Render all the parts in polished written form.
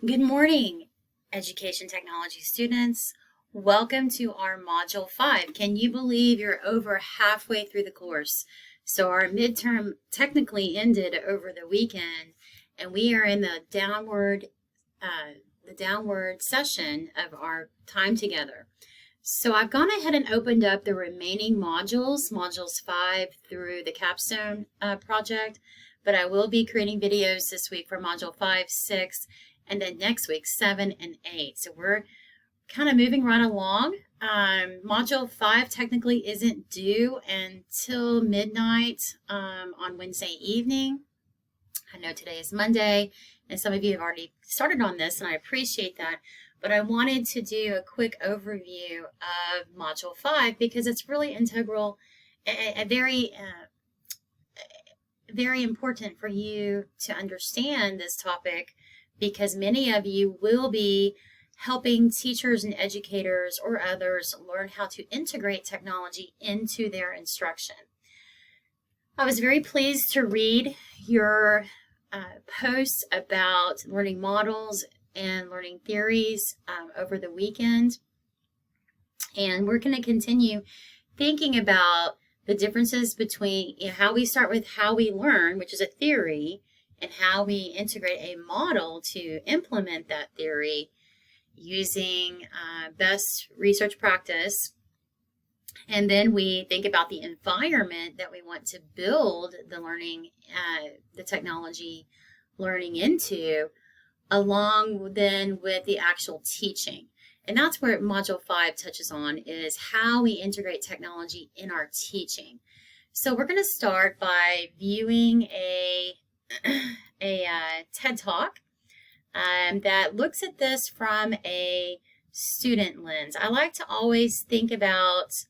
Good morning, education technology students. Welcome to our Module 5. Can you believe you're over halfway through the course? So our midterm technically ended over the weekend, and we are in the downward session of our time together. So I've gone ahead and opened up the remaining modules, modules 5 through the capstone project, but I will be creating videos this week for module 5, 6, and then next week 7 and 8. So we're kind of moving right along. Module 5 technically isn't due until midnight on Wednesday evening. I know today is Monday, and some of you have already started on this, and I appreciate that. But I wanted to do a quick overview of Module 5 because it's really integral, very important for you to understand this topic, because many of you will be helping teachers and educators or others learn how to integrate technology into their instruction. I was very pleased to read your posts about learning models and learning theories over the weekend. And we're going to continue thinking about the differences between how we start with how we learn, which is a theory, and how we integrate a model to implement that theory using best research practice. And then we think about the environment that we want to build the learning, the technology learning into, along then with the actual teaching. And that's where Module 5 touches on, is how we integrate technology in our teaching. So we're going to start by viewing a TED Talk that looks at this from a student lens. I like to always think about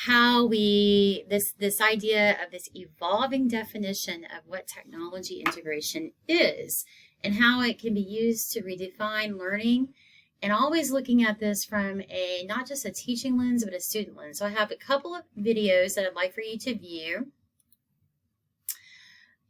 how this idea of this evolving definition of what technology integration is and how it can be used to redefine learning, and always looking at this from not just a teaching lens, but a student lens. So I have a couple of videos that I'd like for you to view.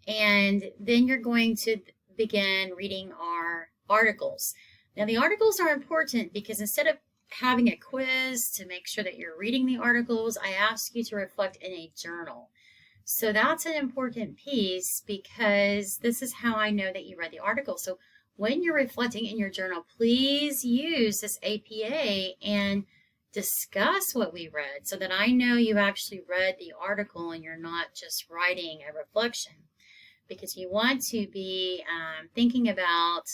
And then you're going to begin reading our articles. Now, the articles are important because instead of having a quiz to make sure that you're reading the articles, I ask you to reflect in a journal. So that's an important piece, because this is how I know that you read the article. So when you're reflecting in your journal, please use this APA and discuss what we read so that I know you actually read the article and you're not just writing a reflection. Because you want to be thinking about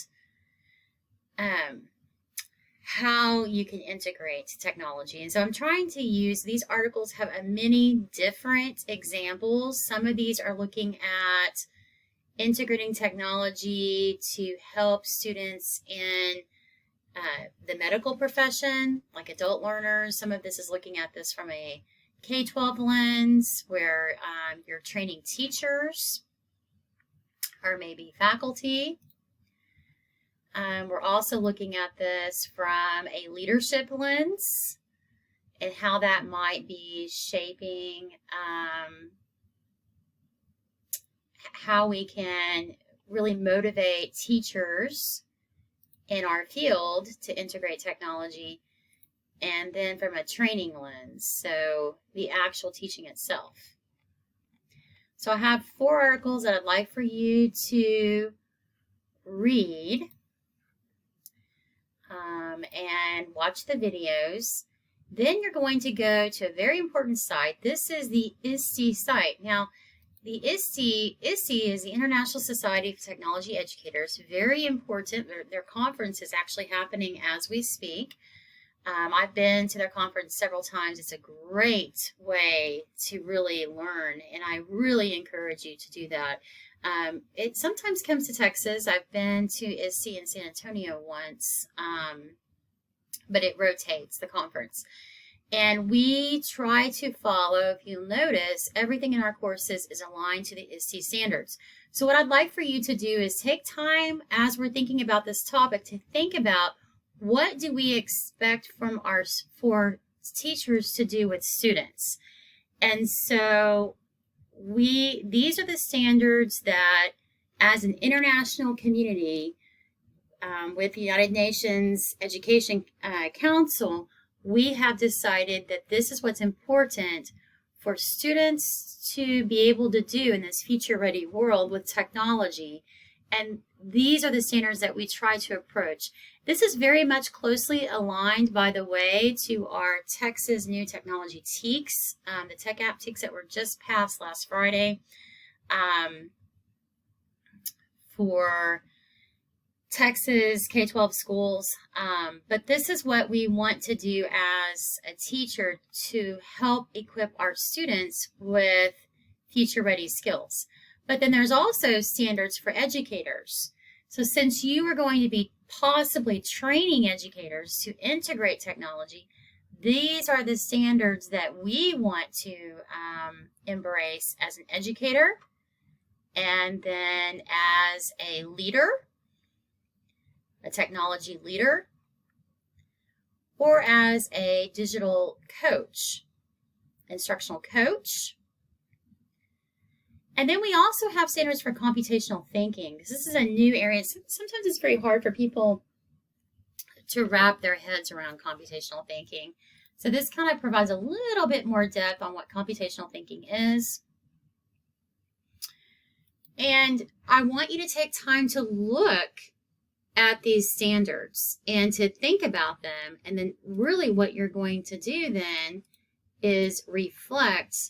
how you can integrate technology. And so I'm trying to use, these articles have many different examples. Some of these are looking at integrating technology to help students in the medical profession, like adult learners. Some of this is looking at this from a K-12 lens, where you're training teachers or maybe faculty. We're also looking at this from a leadership lens and how that might be shaping how we can really motivate teachers in our field to integrate technology. And then from a training lens, so the actual teaching itself. So I have 4 articles that I'd like for you to read and watch the videos. Then you're going to go to a very important site. This is the ISTE site. Now, the ISTE is the International Society of Technology Educators. Very important. Their conference is actually happening as we speak. I've been to their conference several times. It's a great way to really learn, and I really encourage you to do that. It sometimes comes to Texas. I've been to ISTE in San Antonio once, but it rotates, the conference. And we try to follow, if you'll notice, everything in our courses is aligned to the ISTE standards. So what I'd like for you to do is take time as we're thinking about this topic to think about, what do we expect from for teachers to do with students? And so these are the standards that, as an international community, with the United Nations Education Council, we have decided that this is what's important for students to be able to do in this future-ready world with technology. And these are the standards that we try to approach. This is very much closely aligned, by the way, to our Texas New Technology TEKS, the Tech App TEKS that were just passed last Friday for Texas K-12 schools. But this is what we want to do as a teacher to help equip our students with future-ready skills. But then there's also standards for educators. So since you are going to be possibly training educators to integrate technology, these are the standards that we want to embrace as an educator, and then as a leader, a technology leader, or as a digital coach, instructional coach. And then we also have standards for computational thinking. This is a new area. Sometimes it's very hard for people to wrap their heads around computational thinking. So this kind of provides a little bit more depth on what computational thinking is. And I want you to take time to look at these standards and to think about them. And then really what you're going to do then is reflect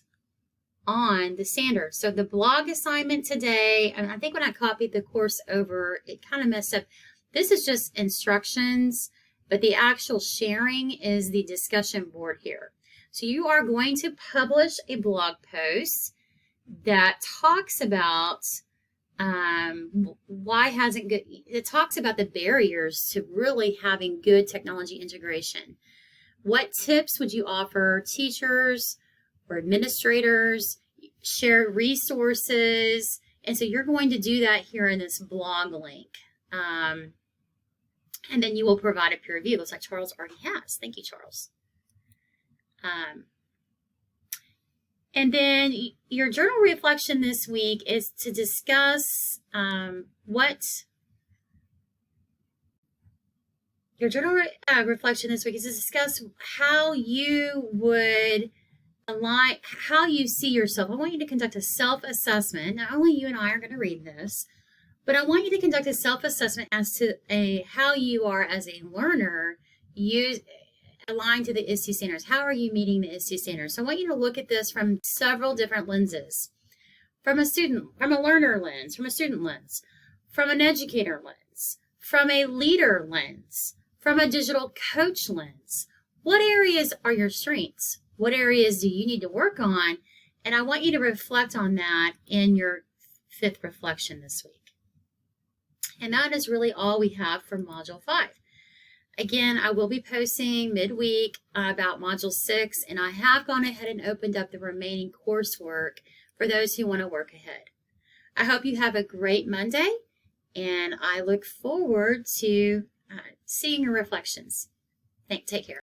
on the standards. So the blog assignment today, and I think when I copied the course over, it kind of messed up. This is just instructions, but the actual sharing is the discussion board here. So you are going to publish a blog post that talks about it talks about the barriers to really having good technology integration. What tips would you offer teachers or administrators, share resources? And so you're going to do that here in this blog link. And then you will provide a peer review. Looks like Charles already has. Thank you, Charles. And then your journal reflection this week is to discuss reflection this week is to discuss how you would align, how you see yourself. I want you to conduct a self-assessment. Not only you and I are going to read this, but I want you to conduct a self-assessment as to how you are as a learner aligned to the ISTE standards. How are you meeting the ISTE standards? So I want you to look at this from several different lenses. From a learner lens, from a student lens, from an educator lens, from a leader lens, from a digital coach lens. What areas are your strengths? What areas do you need to work on? And I want you to reflect on that in your fifth reflection this week. And that is really all we have for Module 5. Again, I will be posting midweek about Module 6, and I have gone ahead and opened up the remaining coursework for those who want to work ahead. I hope you have a great Monday, and I look forward to seeing your reflections. Take care.